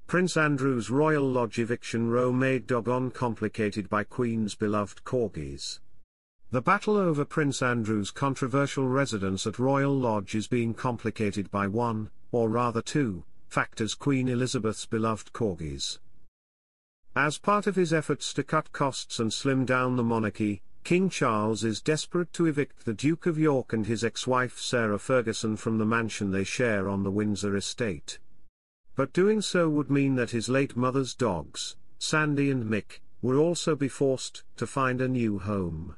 Prince Andrew's Royal Lodge eviction row made doggone complicated by Queen's beloved corgis. The battle over Prince Andrew's controversial residence at Royal Lodge is being complicated by one, or rather two, factors: Queen Elizabeth's beloved corgis. As part of his efforts to cut costs and slim down the monarchy, King Charles is desperate to evict the Duke of York and his ex-wife Sarah Ferguson from the mansion they share on the Windsor Estate. But doing so would mean that his late mother's dogs, Sandy and Muick, would also be forced to find a new home.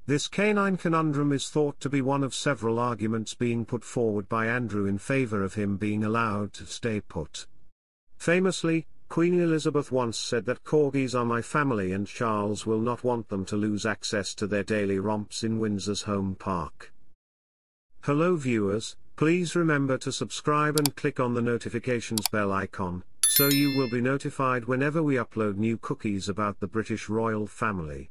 This canine conundrum is thought to be one of several arguments being put forward by Andrew in favour of him being allowed to stay put. Famously, Queen Elizabeth once said that corgis are my family and Charles will not want them to lose access to their daily romps in Windsor's home park. Hello viewers, please remember to subscribe and click on the notifications bell icon, so you will be notified whenever we upload new cookies about the British royal family.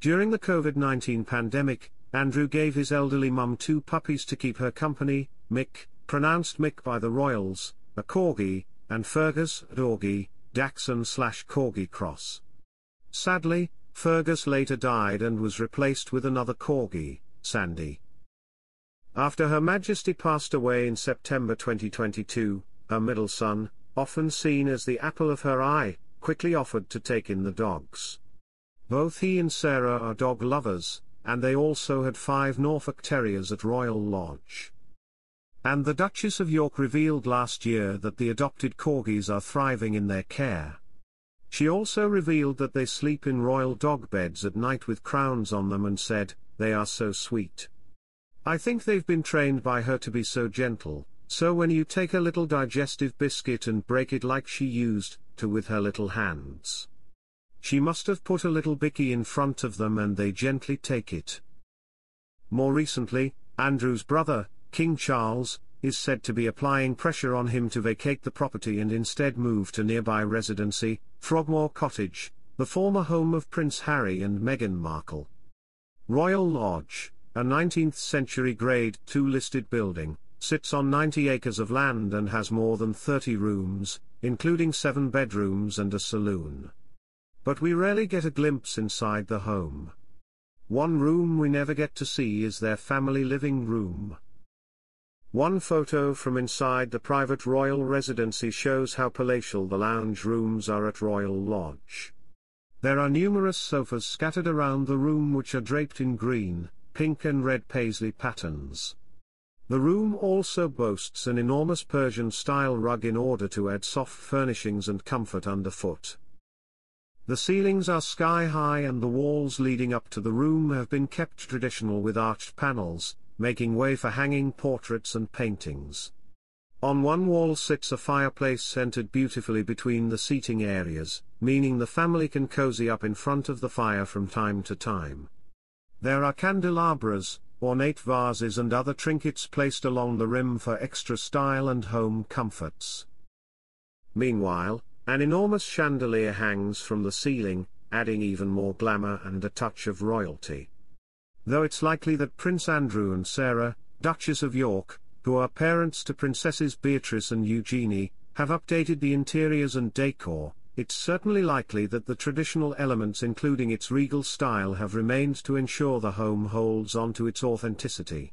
During the COVID-19 pandemic, Andrew gave his elderly mum 2 puppies to keep her company: Muick, pronounced Mick by the royals, a corgi, and Fergus, a doggy, Dachshund/corgi cross. Sadly, Fergus later died and was replaced with another corgi, Sandy. After Her Majesty passed away in September 2022, her middle son, often seen as the apple of her eye, quickly offered to take in the dogs. Both he and Sarah are dog lovers, and they also had 5 Norfolk Terriers at Royal Lodge. And the Duchess of York revealed last year that the adopted corgis are thriving in their care. She also revealed that they sleep in royal dog beds at night with crowns on them and said, "They are so sweet. I think they've been trained by her to be so gentle, so when you take a little digestive biscuit and break it like she used to with her little hands. She must have put a little bicky in front of them and they gently take it." More recently, Andrew's brother, King Charles, is said to be applying pressure on him to vacate the property and instead move to nearby residency, Frogmore Cottage, the former home of Prince Harry and Meghan Markle. Royal Lodge, a 19th-century Grade II listed building, sits on 90 acres of land and has more than 30 rooms, including 7 bedrooms and a saloon. But we rarely get a glimpse inside the home. One room we never get to see is their family living room. One photo from inside the private royal residency shows how palatial the lounge rooms are at Royal Lodge. There are numerous sofas scattered around the room which are draped in green, pink and red paisley patterns. The room also boasts an enormous Persian-style rug in order to add soft furnishings and comfort underfoot. The ceilings are sky-high and the walls leading up to the room have been kept traditional with arched panels, making way for hanging portraits and paintings. On one wall sits a fireplace centered beautifully between the seating areas, meaning the family can cozy up in front of the fire from time to time. There are candelabras, ornate vases and other trinkets placed along the rim for extra style and home comforts. Meanwhile, an enormous chandelier hangs from the ceiling, adding even more glamour and a touch of royalty. Though it's likely that Prince Andrew and Sarah, Duchess of York, who are parents to Princesses Beatrice and Eugenie, have updated the interiors and decor, it's certainly likely that the traditional elements including its regal style have remained to ensure the home holds on to its authenticity.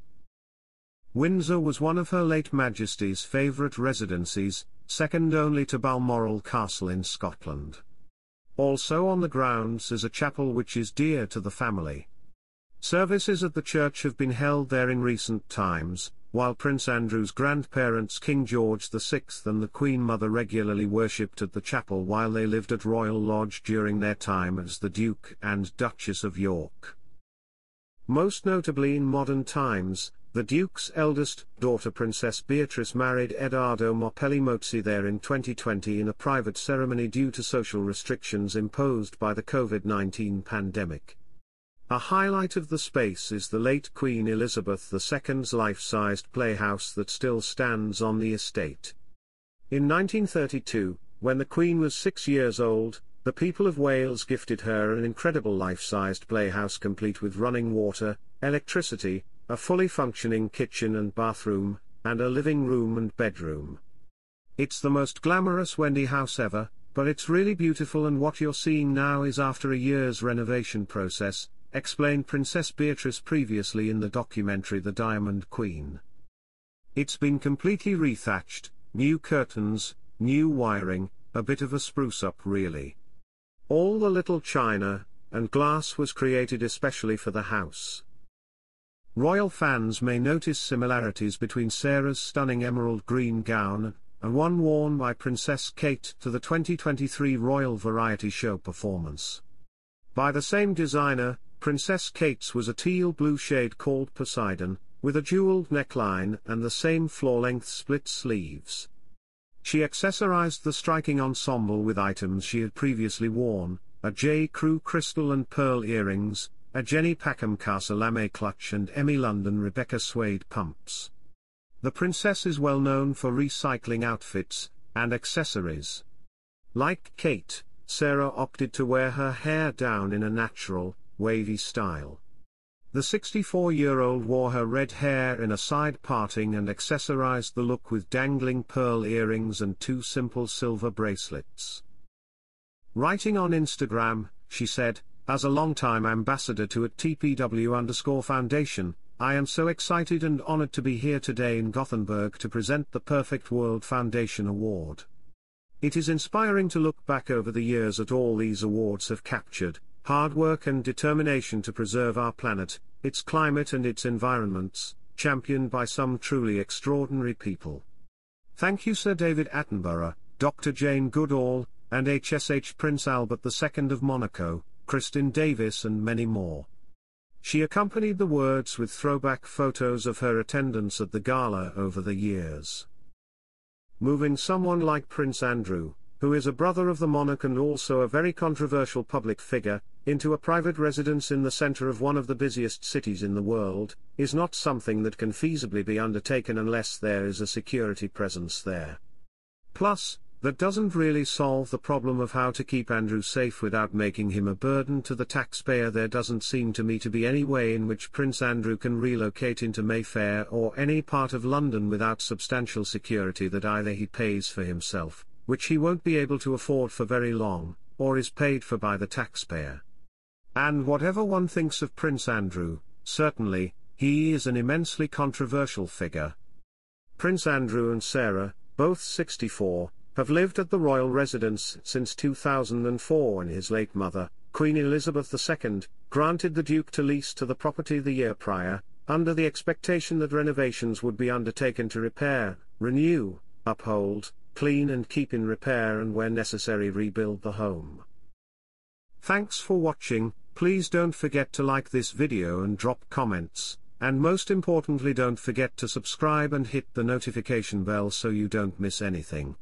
Windsor was one of Her late Majesty's favourite residencies, second only to Balmoral Castle in Scotland. Also on the grounds is a chapel which is dear to the family. Services at the church have been held there in recent times, while Prince Andrew's grandparents King George VI and the Queen Mother regularly worshipped at the chapel while they lived at Royal Lodge during their time as the Duke and Duchess of York. Most notably in modern times, the Duke's eldest daughter Princess Beatrice married Edoardo Mopelli Mozzi there in 2020 in a private ceremony due to social restrictions imposed by the COVID-19 pandemic. A highlight of the space is the late Queen Elizabeth II's life-sized playhouse that still stands on the estate. In 1932, when the Queen was 6 years old, the people of Wales gifted her an incredible life-sized playhouse complete with running water, electricity, a fully functioning kitchen and bathroom, and a living room and bedroom. It's the most glamorous Wendy house ever, but it's really beautiful, and what you're seeing now is after a year's renovation process, explained Princess Beatrice previously in the documentary The Diamond Queen. It's been completely rethatched, new curtains, new wiring, a bit of a spruce up really. All the little china and glass was created especially for the house. Royal fans may notice similarities between Sarah's stunning emerald green gown and one worn by Princess Kate to the 2023 Royal Variety Show performance. By the same designer, Princess Kate's was a teal blue shade called Poseidon, with a jeweled neckline and the same floor-length split sleeves. She accessorized the striking ensemble with items she had previously worn, a J. Crew crystal and pearl earrings, a Jenny Packham Casa lame clutch and Emmy London Rebecca suede pumps. The princess is well known for recycling outfits and accessories. Like Kate, Sarah opted to wear her hair down in a natural, wavy style. The 64-year-old wore her red hair in a side parting and accessorized the look with dangling pearl earrings and 2 simple silver bracelets. Writing on Instagram, she said, "As a longtime ambassador to @TPW_Foundation, I am so excited and honored to be here today in Gothenburg to present the Perfect World Foundation Award. It is inspiring to look back over the years at all these awards have captured, hard work and determination to preserve our planet, its climate and its environments, championed by some truly extraordinary people. Thank you Sir David Attenborough, Dr. Jane Goodall, and HSH Prince Albert II of Monaco, Kristin Davis and many more." She accompanied the words with throwback photos of her attendance at the gala over the years. Moving someone like Prince Andrew, who is a brother of the monarch and also a very controversial public figure, into a private residence in the center of one of the busiest cities in the world, is not something that can feasibly be undertaken unless there is a security presence there. Plus, that doesn't really solve the problem of how to keep Andrew safe without making him a burden to the taxpayer. There doesn't seem to me to be any way in which Prince Andrew can relocate into Mayfair or any part of London without substantial security that either he pays for himself, which he won't be able to afford for very long, or is paid for by the taxpayer. And whatever one thinks of Prince Andrew, certainly, he is an immensely controversial figure. Prince Andrew and Sarah, both 64, have lived at the royal residence since 2004 when his late mother, Queen Elizabeth II, granted the Duke to lease to the property the year prior, under the expectation that renovations would be undertaken to repair, renew, uphold, clean and keep in repair and where necessary rebuild the home. Thanks for watching. Please don't forget to like this video and drop comments, and most importantly don't forget to subscribe and hit the notification bell so you don't miss anything.